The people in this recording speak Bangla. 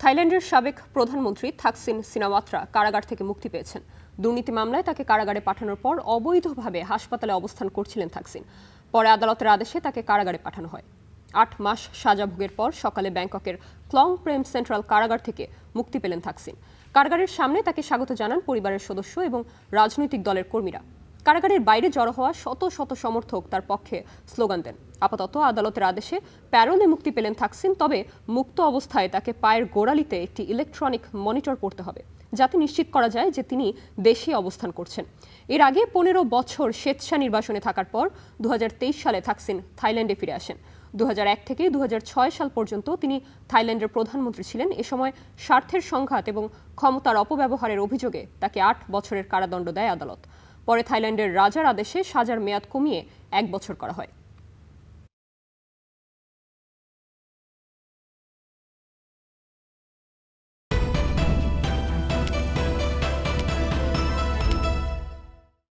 থাইল্যান্ডের সাবেক প্রধানমন্ত্রী থাকসিন সিনাওয়াত্রা কারাগার থেকে মুক্তি পেয়েছেন। দুর্নীতি মামলায় তাকে কারাগারে পাঠানোর পর অবৈধভাবে হাসপাতালে অবস্থান করছিলেন থাকসিন। পরে আদালতের আদেশে তাকে কারাগারে পাঠানো হয়। ৮ মাস সাজা ভোগের পর সকালে ব্যাংককের ক্লং প্রেম সেন্ট্রাল কারাগার থেকে মুক্তি পেলেন থাকসিন। কারাগারের সামনে তাকে স্বাগত জানান পরিবারের সদস্য এবং রাজনৈতিক দলের কর্মীরা। কারাগারের বাইরে জড়ো হওয়া শত শত সমর্থক তার পক্ষে স্লোগান দেন। আপাতত আদালতের আদেশে প্যারোলে মুক্তি পেলেন থাকসিন, তবে মুক্ত অবস্থায় তাকে পায়ের গোড়ালিতে একটি ইলেকট্রনিক মনিটর পড়তে হবে, যাতে নিশ্চিত করা যায় যে তিনি দেশে অবস্থান করছেন। এর আগে ১৫ বছর স্বেচ্ছা নির্বাসনে থাকার পর ২০২৩ সালে থাকসিন থাইল্যান্ডে ফিরে আসেন। ২০০১ থেকে ২০০৬ সাল পর্যন্ত তিনি থাইল্যান্ডের প্রধানমন্ত্রী ছিলেন। এ সময় স্বার্থের সংঘাত এবং ক্ষমতার অপব্যবহারের অভিযোগে তাকে ৮ বছরের কারাদণ্ড দেয় আদালত। পরে থাইল্যান্ডের রাজার আদেশে সাজার মেয়াদ কমিয়ে ১ বছর করা হয়।